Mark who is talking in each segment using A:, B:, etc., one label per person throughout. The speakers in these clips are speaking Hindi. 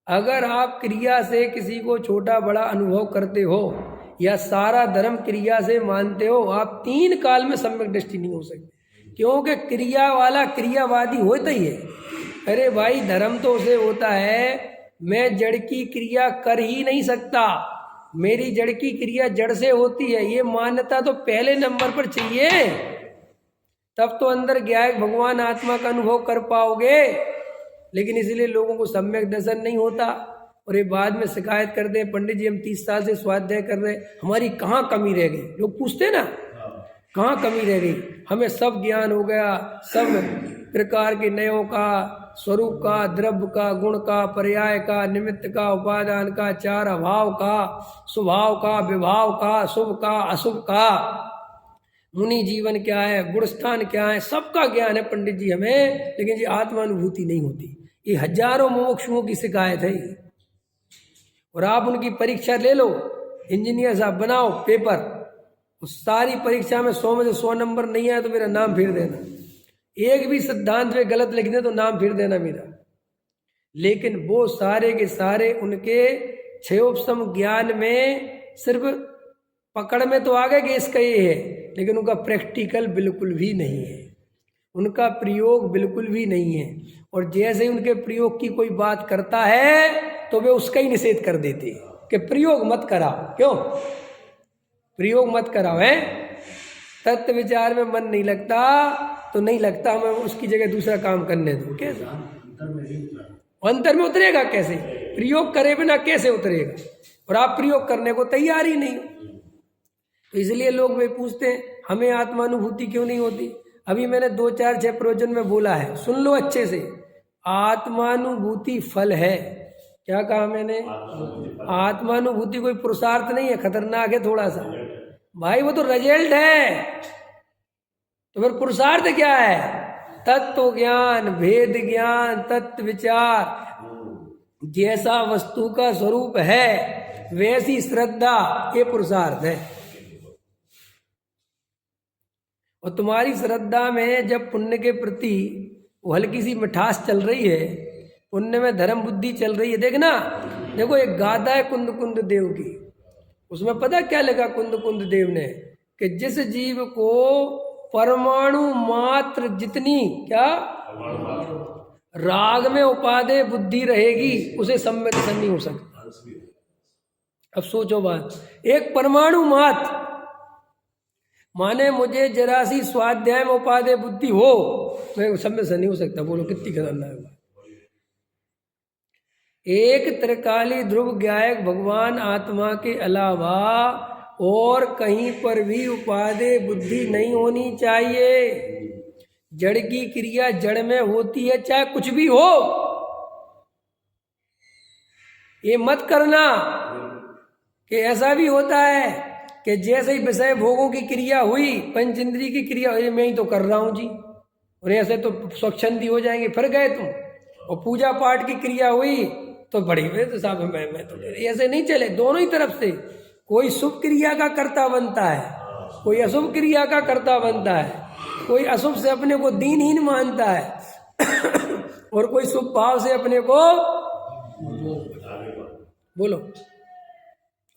A: अगर आप क्रिया से किसी को छोटा बड़ा अनुभव करते हो या सारा धर्म क्रिया से मानते हो, आप 3 काल में सम्यक दृष्टि नहीं हो सकते, क्योंकि क्रिया वाला क्रियावादी होता ही है। अरे भाई, धर्म तो उसे होता है मैं जड़ की क्रिया कर ही नहीं सकता, मेरी जड़ की क्रिया जड़ से होती है, ये मान्यता तो पहले नंबर पर चाहिए, तब तो अंदर ज्ञायक भगवान आत्मा का अनुभव कर पाओगे। लेकिन इसलिए लोगों को सम्यक दर्शन नहीं होता और ये बाद में शिकायत करते हैं, पंडित जी हम 30 साल से स्वाध्याय कर रहे, हमारी कहाँ कमी रह गई। लोग पूछते ना कहाँ कमी रह गई, हमें सब ज्ञान हो गया, सब प्रकार के नयों का, स्वरूप का, द्रव्य का, गुण का, पर्याय का, निमित्त का, उपादान का, चार अभाव का, स्वभाव का, विभाव का, शुभ का, अशुभ का, मुनि जीवन क्या है, गुणस्थान क्या है, सबका ज्ञान है पंडित जी हमें, लेकिन जी आत्मानुभूति नहीं होती। ये हजारों मोक्षुओं की शिकायत है। और आप उनकी परीक्षा ले लो, इंजीनियर साहब बनाओ पेपर, उस सारी परीक्षा में 100 में से 100 नंबर नहीं आया तो मेरा नाम फेर देना, एक भी सिद्धांत में गलत लिख दे तो नाम फेर देना मेरा। लेकिन वो सारे के सारे उनके क्षयोपम ज्ञान में सिर्फ पकड़ में तो आ गए कि इसका ये है, लेकिन उनका प्रैक्टिकल बिल्कुल भी नहीं है, उनका प्रयोग बिल्कुल भी नहीं है। और जैसे ही उनके प्रयोग की कोई बात करता है तो वे उसका ही निषेध कर देते हैं कि प्रयोग मत कराओ। क्यों प्रयोग मत कराओ है? तत्व विचार में मन नहीं लगता तो नहीं लगता, हमें उसकी जगह दूसरा काम करने दो। कैसे अंतर में उतरेगा? कैसे प्रयोग करे बिना कैसे उतरेगा? और आप प्रयोग करने को तैयार ही नहीं हो। तो इसलिए लोग वे पूछते हैं हमें आत्मानुभूति क्यों नहीं होती। अभी मैंने 2, 4, 6 प्रवचन में बोला है, सुन लो अच्छे से। आत्मानुभूति फल है। क्या कहा मैंने? आत्मानुभूति कोई पुरुषार्थ नहीं है, खतरनाक है थोड़ा सा भाई, वो तो रिजल्ट है। तो फिर पुरुषार्थ क्या है? तत्व ज्ञान, भेद ज्ञान, तत्व विचार, जैसा वस्तु का स्वरूप है वैसी श्रद्धा, ये पुरुषार्थ है। और तुम्हारी श्रद्धा में जब पुण्य के प्रति हल्की सी मिठास चल रही है, पुण्य में धर्म बुद्धि चल रही है, देखना, देखो एक गाथा है कुंद कुंद देव की, उसमें पता क्या लिखा कुंद कुंद देव ने कि जिस जीव को परमाणु मात्र जितनी क्या राग में उपादेय बुद्धि रहेगी उसे सम्यक दर्शन नहीं हो सकता। अब सोचो बात, एक परमाणु मात्र माने मुझे जरा सी स्वाध्याय में उपादेय बुद्धि हो, मैं सम्यक दर्शन नहीं हो सकता। बोलो कितनी खतरनाक बात। एक त्रिकाली ध्रुव ज्ञायक भगवान आत्मा के अलावा और कहीं पर भी उपादेय बुद्धि नहीं होनी चाहिए। जड़ की क्रिया जड़ में होती है, चाहे कुछ भी हो। ये मत करना कि ऐसा भी होता है कि जैसे ही विषय भोगों की क्रिया हुई, पंच इंद्रिय की क्रिया हुई, मैं ही तो कर रहा हूं जी, और ऐसे तो स्वच्छंदी हो जाएंगे, फिर गए तुम। और पूजा पाठ की क्रिया हुई तो बड़ी तो साहब मैं तो ऐसे नहीं चले। दोनों ही तरफ से कोई शुभ क्रिया का कर्ता बनता है, कोई अशुभ क्रिया का कर्ता बनता है, कोई अशुभ से अपने को दीनहीन मानता है और कोई शुभ भाव से अपने को बोलो।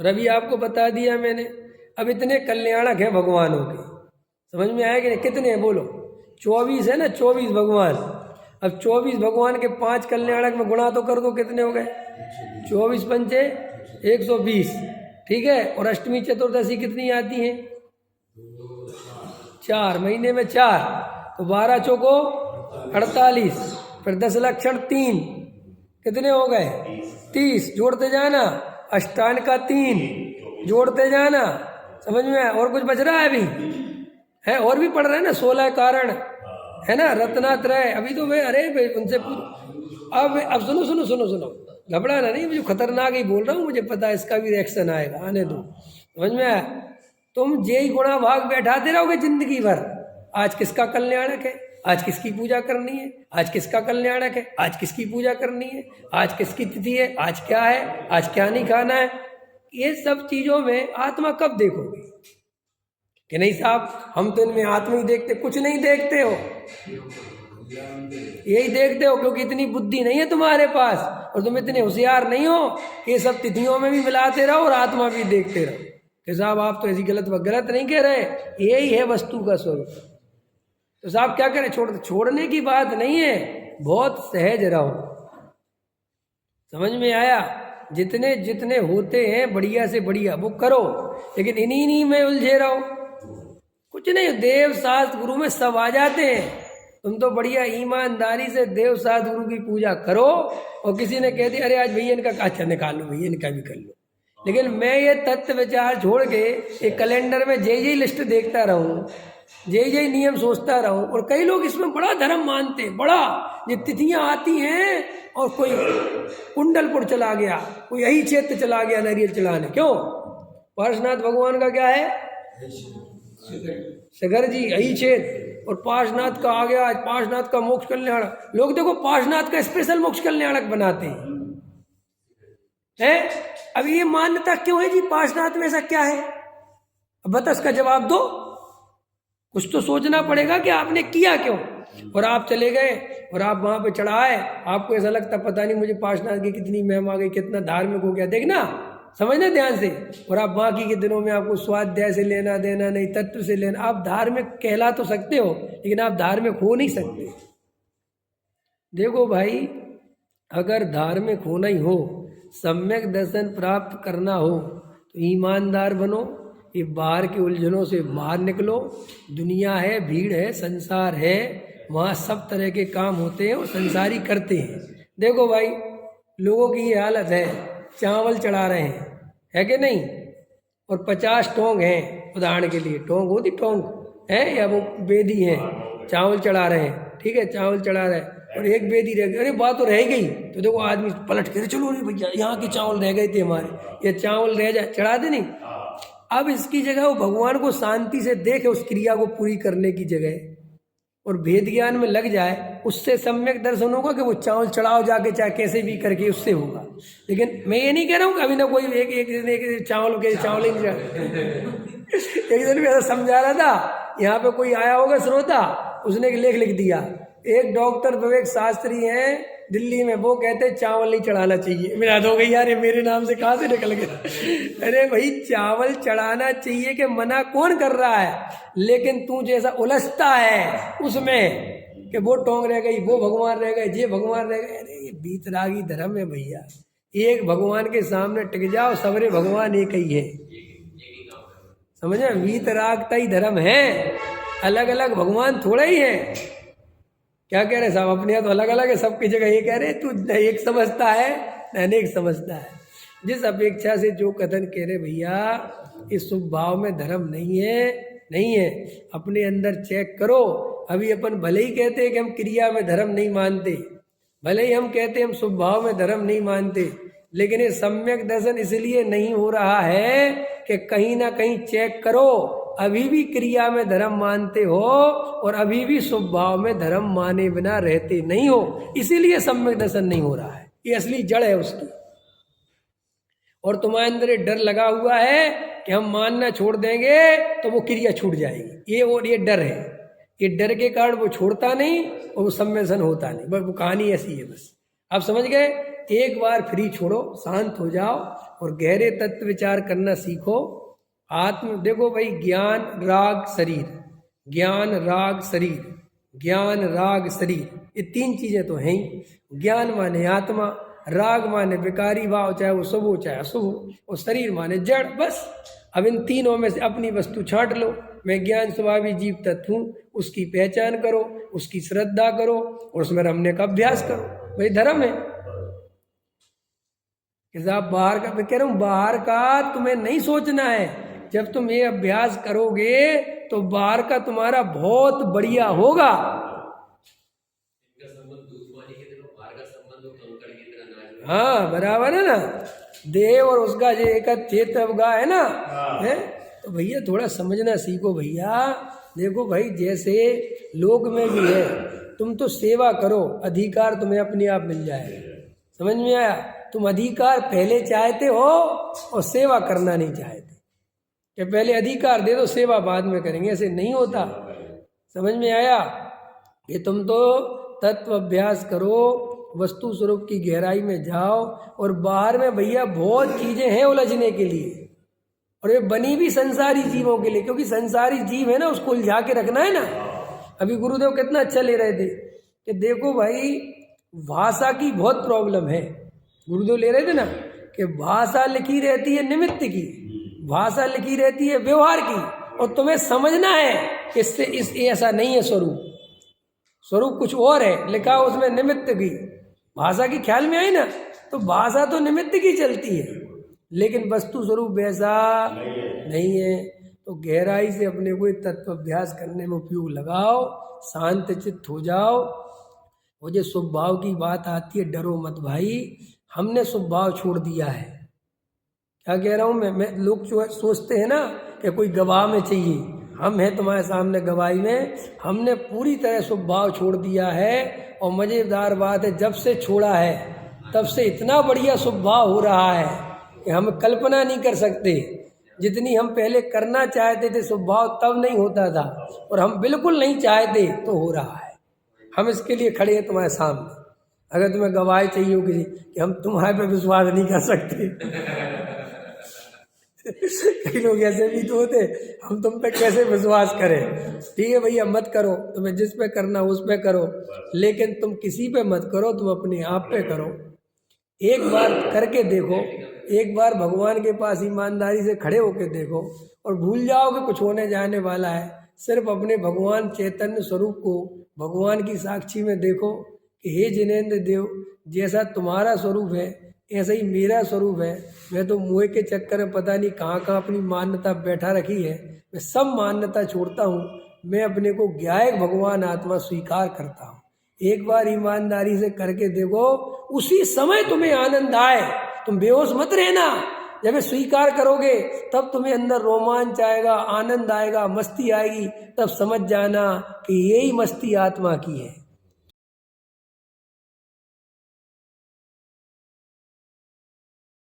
A: रवि आपको बता दिया मैंने। अब इतने कल्याणक है भगवानों के, समझ में आया कि नहीं? कितने हैं बोलो? 24 है ना, 24 भगवान। अब 24 भगवान के 5 कल्याणक में गुणा तो कर दो, कितने हो गए? 24 पंचे 120, ठीक है। और अष्टमी चतुर्दशी कितनी आती है? 4 महीने में 4, तो 12 चौको 48, फिर 10 लक्षण 3, कितने हो गए? 30। जोड़ते जाना, अष्टांग का 3 जोड़ते जाना, समझ में आया? और कुछ बच रहा है अभी है? और भी पढ़ रहे हैं ना, 16 कारण है ना, रत्नात्रय। अभी तो वे अरे उनसे अब सुनो सुनो सुनो सुनो, घबराना नहीं, मुझे खतरनाक ही बोल रहा हूँ, मुझे पता है इसका भी रिएक्शन आएगा, आने दो। समझ में आया? तुम जेई गुणा भाग बैठाते रहोगे जिंदगी भर। आज किसका कल्याणक है, आज किसकी पूजा करनी है, आज किसका कल्याणक है, आज किसकी पूजा करनी है, आज किसकी तिथि है, आज क्या है, आज क्या नहीं खाना है, ये सब चीजों में आत्मा कब देखोगे? कि नहीं साहब हम तो इनमें आत्मा ही देखते। कुछ नहीं देखते हो, यही देखते हो क्योंकि इतनी बुद्धि नहीं है तुम्हारे पास और तुम इतने होशियार नहीं हो कि ये सब तिथियों में भी मिलाते रहो और आत्मा भी देखते रहो कि साहब आप तो ऐसी गलत नहीं कह रहे, यही है वस्तु का स्वरूप। तो साहब क्या करें, छोड़ने की बात नहीं है, बहुत सहज रहो। समझ में आया? जितने जितने होते हैं बढ़िया से बढ़िया वो करो, लेकिन इन्हीं में उलझे रहो। कुछ नहीं, देव शास्त्र गुरु में सब आ जाते हैं। तुम तो बढ़िया ईमानदारी से देव शास्त्र गुरु की पूजा करो, और किसी ने कह दिया अरे आज भैया इनका अच्छा निकाल लो, भैया इनका भी कर लो, लेकिन मैं ये तत्व विचार छोड़ के एक कैलेंडर में जय लिस्ट देखता रहूं, जय नियम सोचता रहूं। और कई लोग इसमें बड़ा धर्म मानते हैं, बड़ा, ये तिथियां आती हैं और कोई कुंडलपुर चला गया, कोई यही क्षेत्र चला गया नारियल चलाने। क्यों? पार्श्वनाथ भगवान का क्या है? सगर जी यही क्षेत्र, और पार्श्वनाथ का आ गया, आज पार्श्वनाथ का मोक्ष कल्याणक। लोग देखो पार्श्वनाथ का स्पेशल मोक्ष कल्याणक बनाते हैं। अब ये मान्यता क्यों है जी? पार्श्वनाथ में ऐसा क्या है? अब बता, इसका जवाब दो। कुछ तो सोचना पड़ेगा कि आपने किया क्यों। और आप चले गए और आप वहां पे चढ़ाए, आपको ऐसा लगता पता नहीं मुझे पार्श्वनाथ की कितनी महिमा आ गई, कितना धार्मिक हो गया। देखना, समझना ध्यान से। और आप बाकी के दिनों में आपको स्वाध्याय से लेना देना नहीं, तत्व से लेना। आप धार्मिक कहला तो सकते हो, लेकिन आप धार्मिक हो नहीं सकते। देखो भाई, अगर धार्मिक होना ही हो, सम्यक दर्शन प्राप्त करना हो, तो ईमानदार बनो। ये बाहर की उलझनों से बाहर निकलो। दुनिया है, भीड़ है, संसार है, वहाँ सब तरह के काम होते हैं और संसारी करते हैं। देखो भाई, लोगों की ये हालत है, चावल चढ़ा रहे हैं, है कि नहीं, और 50 टोंग हैं। उदाहरण के लिए टोंग होती, टोंग है या वो बेदी है, चावल चढ़ा रहे हैं, ठीक है, चावल चढ़ा रहे हैं, और एक बेदी रह गई। अरे बात तो रह गई, तो देखो आदमी पलट के चलो नहीं भैया, यहाँ के चावल रह गए थे हमारे, ये चावल रह जाए, चढ़ा दे नहीं। अब इसकी जगह वो भगवान को शांति से देखे, उस क्रिया को पूरी करने की जगह, और भेद ज्ञान में लग जाए, उससे सम्यक दर्शन होगा कि वो चावल चढ़ाओ जाके, चाहे कैसे भी करके, उससे होगा। लेकिन मैं ये नहीं कह रहा हूँ कि अभी ना कोई एक चावल के चावल ही नहीं एक दिन भी ऐसा समझा रहा था, यहाँ पे कोई आया होगा श्रोता, उसने एक लेख लिख दिया। एक डॉक्टर विवेक शास्त्री हैं दिल्ली में, वो कहते चावल नहीं चढ़ाना चाहिए। मेरा याद हो गई यार, ये मेरे नाम से कहाँ से निकल गया। अरे भाई, चावल चढ़ाना चाहिए कि मना कौन कर रहा है, लेकिन तू जैसा उलझता है उसमें कि वो टोंग रह गई, वो भगवान रह गए, ये भगवान रह गए। अरे ये बीतरागी धर्म है भैया। एक भगवान के सामने टिक जाओ, सबरे भगवान एक ही है। समझे? वीतरागता ही धर्म है, अलग अलग भगवान थोड़ा ही है। क्या कह रहे साहब, अपने यहाँ तो अलग अलग है, सबकी जगह ये कह रहे तू एक समझता है, अनेक समझता है। जिस अपेक्षा से जो कथन कह रहे भैया, इस शुभ भाव में धर्म नहीं है। अपने अंदर चेक करो। अभी अपन भले ही कहते हैं कि हम क्रिया में धर्म नहीं मानते, भले ही हम कहते हैं हम शुभ भाव में धर्म नहीं मानते, लेकिन ये सम्यक दर्शन इसलिए नहीं हो रहा है कि कहीं ना कहीं चेक करो, अभी भी क्रिया में धर्म मानते हो और अभी भी शुभ भाव में धर्म माने बिना रहते नहीं हो, इसीलिए सम्यक दर्शन नहीं हो रहा है। ये असली जड़ है उसकी। और तुम्हारे अंदर डर लगा हुआ है कि हम मानना छोड़ देंगे तो वो क्रिया छूट जाएगी, ये डर है। ये डर के कारण वो छोड़ता नहीं और वो सम्मेलन होता नहीं। बस वो कहानी ऐसी है। बस आप समझ गए? एक बार फ्री छोड़ो, शांत हो जाओ और गहरे तत्व विचार करना सीखो। आत्म देखो भाई, ज्ञान राग शरीर, ज्ञान राग शरीर, ज्ञान राग शरीर, ये 3 चीजें तो हैं ही। ज्ञान माने आत्मा, राग माने विकारी भाव, चाहे वो शुभ हो चाहे अशुभ हो, और शरीर माने जड़। बस अब इन तीनों में से अपनी वस्तु छांट लो। मैं ज्ञान स्वभावी जीव तत्व हूँ, उसकी पहचान करो, उसकी श्रद्धा करो और उसमें रमने का अभ्यास करो। वही धर्म है। साहब बाहर का, मैं कह रहा हूँ बाहर का तुम्हें नहीं सोचना है। जब तुम ये अभ्यास करोगे तो बाहर का तुम्हारा बहुत बढ़िया होगा। हाँ बराबर है ना। देव और उसका जो एक चेतवगा है ना, है तो भैया थोड़ा समझना सीखो भैया। देखो भाई, जैसे लोक में भी है, तुम तो सेवा करो, अधिकार तुम्हें अपने आप मिल जाएगा। समझ में आया? तुम अधिकार पहले चाहते हो और सेवा करना नहीं चाहते कि पहले अधिकार दे दो, सेवा बाद में करेंगे। ऐसे नहीं होता। समझ में आया? ये तुम तो तत्व अभ्यास करो वस्तु स्वरूप की गहराई में जाओ। और बाहर में भैया बहुत चीजें हैं उलझने के लिए, और ये बनी भी संसारी जीवों के लिए, क्योंकि संसारी जीव है ना, उसको उलझा के रखना है ना। अभी गुरुदेव कितना अच्छा ले रहे थे कि देखो भाई भाषा की बहुत प्रॉब्लम है। गुरुदेव ले रहे थे ना कि भाषा लिखी रहती है निमित्त की, भाषा लिखी रहती है व्यवहार की, और तुम्हें समझना है कि इससे इस ऐसा नहीं है स्वरूप, स्वरूप कुछ और है, लिखा उसमें निमित्त की। भाषा की ख्याल में आई ना, तो भाषा तो निमित्त की चलती है, लेकिन वस्तु स्वरूप वैसा नहीं है। तो गहराई से अपने को तत्व अभ्यास करने में उपयोग लगाओ, शांत चित्त हो जाओ। वो जो स्वभाव की बात आती है, डरो मत भाई, हमने स्वभाव छोड़ दिया है। क्या कह रहा हूँ मैं लोग सोचते हैं ना कि कोई गवाह में चाहिए, हम हैं तुम्हारे सामने गवाही में, हमने पूरी तरह स्वभाव छोड़ दिया है। और मज़ेदार बात है, जब से छोड़ा है तब से इतना बढ़िया स्वभाव हो रहा है कि हम कल्पना नहीं कर सकते। जितनी हम पहले करना चाहते थे स्वभाव तब नहीं होता था, और हम बिल्कुल नहीं चाहते तो हो रहा है। हम इसके लिए खड़े हैं तुम्हारे सामने। अगर तुम्हें गवाही चाहिए होगी कि हम तुम्हारे पे विश्वास नहीं कर सकते कई लोग ऐसे भी तो होते, हम तुम पे कैसे विश्वास करें। ठीक है भैया, मत करो, तुम्हें जिस पे करना उस पे करो, लेकिन तुम किसी पे मत करो, तुम अपने आप पे करो। एक बार करके देखो, एक बार भगवान के पास ईमानदारी से खड़े होके देखो, और भूल जाओ कि कुछ होने जाने वाला है। सिर्फ अपने भगवान चैतन्य स्वरूप को भगवान की साक्षी में देखो कि हे जिनेंद्र देव, जैसा तुम्हारा स्वरूप है ऐसा ही मेरा स्वरूप है। मैं तो मुँह के चक्कर में पता नहीं कहाँ कहाँ अपनी मान्यता बैठा रखी है। मैं सब मान्यता छोड़ता हूँ, मैं अपने को ज्ञायक भगवान आत्मा स्वीकार करता हूँ। एक बार ईमानदारी से करके देखो, उसी समय तुम्हें आनंद आए। तुम बेहोश मत रहना, जब ये स्वीकार करोगे तब तुम्हें अंदर रोमांच आएगा, आनंद आएगा, मस्ती आएगी। तब समझ जाना कि यही मस्ती आत्मा की है।